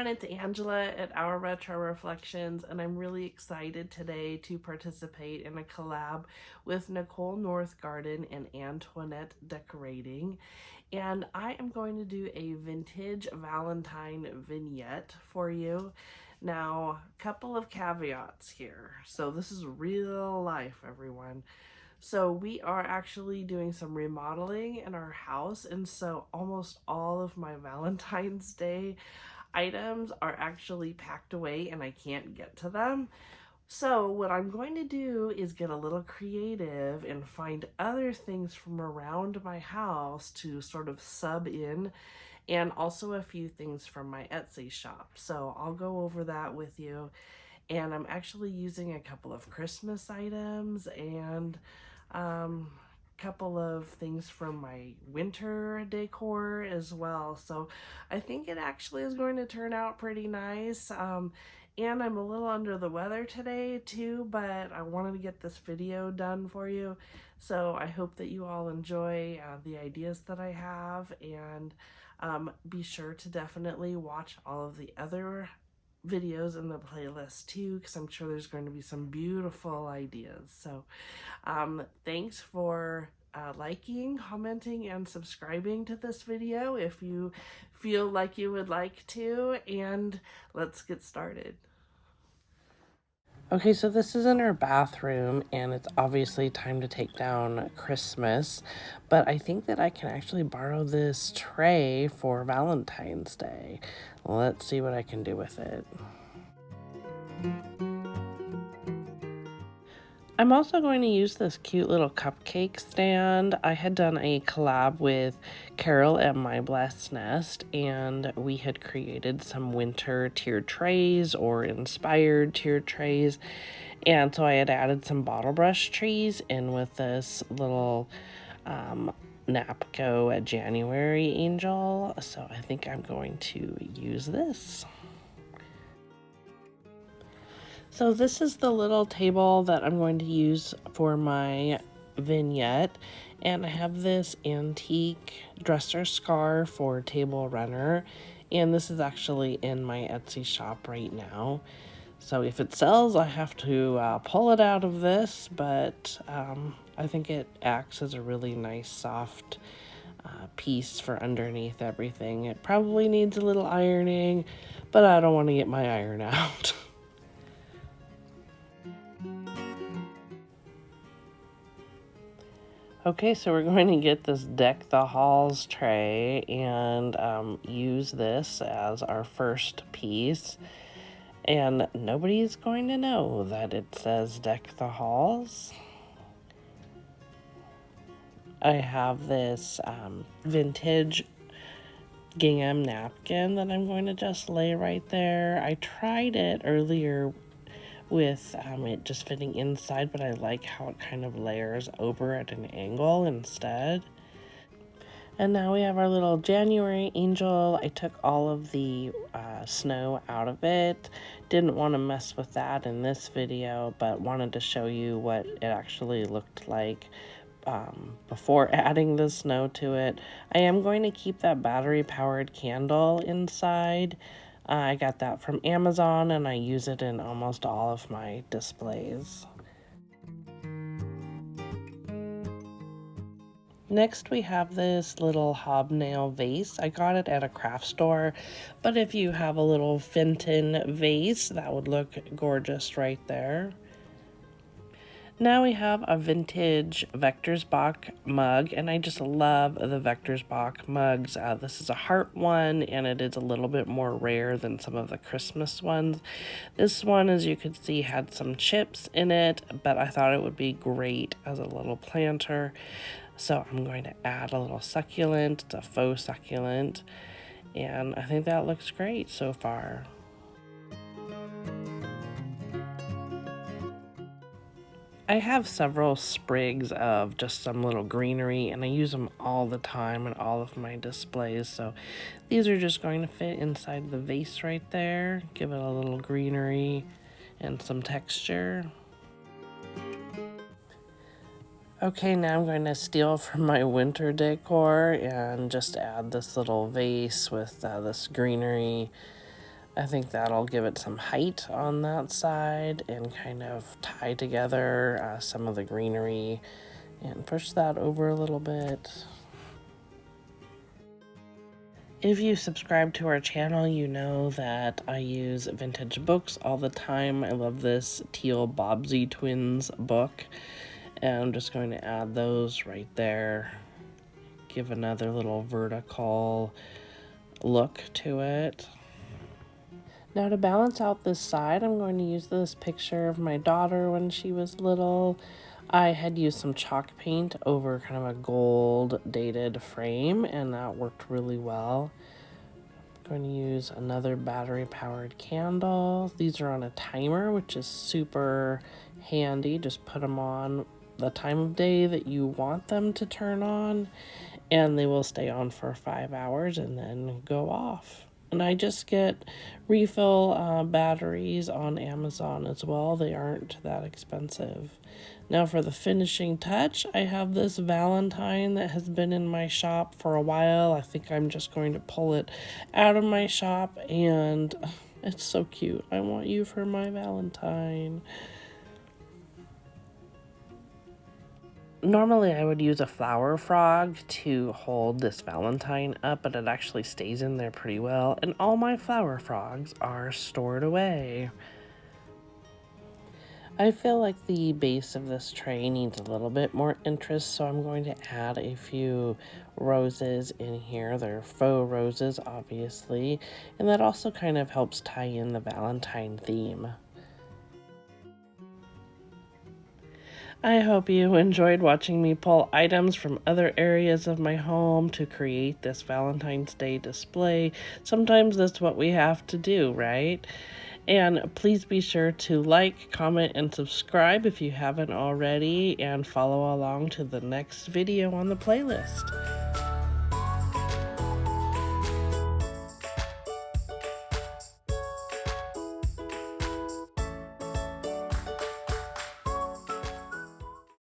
everyone, it's Angela at Our Retro Reflections, and I'm really excited today to participate in a collab with Nicole Northgarden and Antoinette Decorating. And I am going to do a vintage Valentine vignette for you. Now, a couple of caveats here. So this is real life, everyone. So we are actually doing some remodeling in our house, and so almost all of my Valentine's Day items are actually packed away and I can't get to them. So what I'm going to do is get a little creative and find other things from around my house to sort of sub in, and also a few things from my Etsy shop. So I'll go over that with you. And I'm actually using a couple of Christmas items and couple of things from my winter decor as well. So I think it actually is going to turn out pretty nice. And I'm a little under the weather today too, but I wanted to get this video done for you. So I hope that you all enjoy the ideas that I have, and be sure to definitely watch all of the other videos in the playlist too, because I'm sure there's going to be some beautiful ideas. So thanks for liking, commenting, and subscribing to this video if you feel like you would like to, and let's get started. Okay, so this is in our bathroom, and it's obviously time to take down Christmas, but I think that I can actually borrow this tray for Valentine's Day. Let's see what I can do with it. I'm also going to use this cute little cupcake stand. I had done a collab with Carol at My Blessed Nest, and we had created some winter tiered trays or inspired tiered trays. And so I had added some bottle brush trees in with this little Napco at January angel. So I think I'm going to use this. So this is the little table that I'm going to use for my vignette, and I have this antique dresser scarf for table runner, and this is actually in my Etsy shop right now. So if it sells, I have to pull it out of this, but I think it acts as a really nice soft piece for underneath everything. It probably needs a little ironing, but I don't want to get my iron out. Okay, so we're going to get this Deck the Halls tray and use this as our first piece. And nobody's going to know that it says Deck the Halls. I have this vintage gingham napkin that I'm going to just lay right there. I tried it earlier with it just fitting inside, but I like how it kind of layers over at an angle instead. And now we have our little January angel. I took all of the snow out of it. Didn't want to mess with that in this video, but wanted to show you what it actually looked like before adding the snow to it. I am going to keep that battery powered candle inside. I got that from Amazon, and I use it in almost all of my displays. Next, we have this little hobnail vase. I got it at a craft store, but if you have a little Fenton vase, that would look gorgeous right there. Now we have a vintage Vector's Bach mug, and I just love the Vector's Bach mugs. This is a heart one, and it is a little bit more rare than some of the Christmas ones. This one, as you can see, had some chips in it, but I thought it would be great as a little planter. So I'm going to add a little succulent. It's a faux succulent, and I think that looks great so far. I have several sprigs of just some little greenery, and I use them all the time in all of my displays. So these are just going to fit inside the vase right there, give it a little greenery and some texture. Okay, now I'm going to steal from my winter decor and just add this little vase with this greenery I think that'll give it some height on that side and kind of tie together some of the greenery and push that over a little bit. If you subscribe to our channel, you know that I use vintage books all the time. I love this teal Bobbsey Twins book, and I'm just going to add those right there. Give another little vertical look to it. Now to balance out this side, I'm going to use this picture of my daughter when she was little. I had used some chalk paint over kind of a gold dated frame, and that worked really well. I'm going to use another battery powered candle. These are on a timer, which is super handy. Just put them on the time of day that you want them to turn on, and they will stay on for 5 hours and then go off. And I just get refill batteries on Amazon as well. They aren't that expensive. Now for the finishing touch, I have this Valentine that has been in my shop for a while. I think I'm just going to pull it out of my shop, and it's so cute. I want you for my Valentine. Normally I would use a flower frog to hold this Valentine up, but it actually stays in there pretty well, and all my flower frogs are stored away. I feel like the base of this tray needs a little bit more interest, so I'm going to add a few roses in here. They're faux roses, obviously, and that also kind of helps tie in the Valentine theme. I hope you enjoyed watching me pull items from other areas of my home to create this Valentine's Day display. Sometimes that's what we have to do, right? And please be sure to like, comment, and subscribe if you haven't already, and follow along to the next video on the playlist.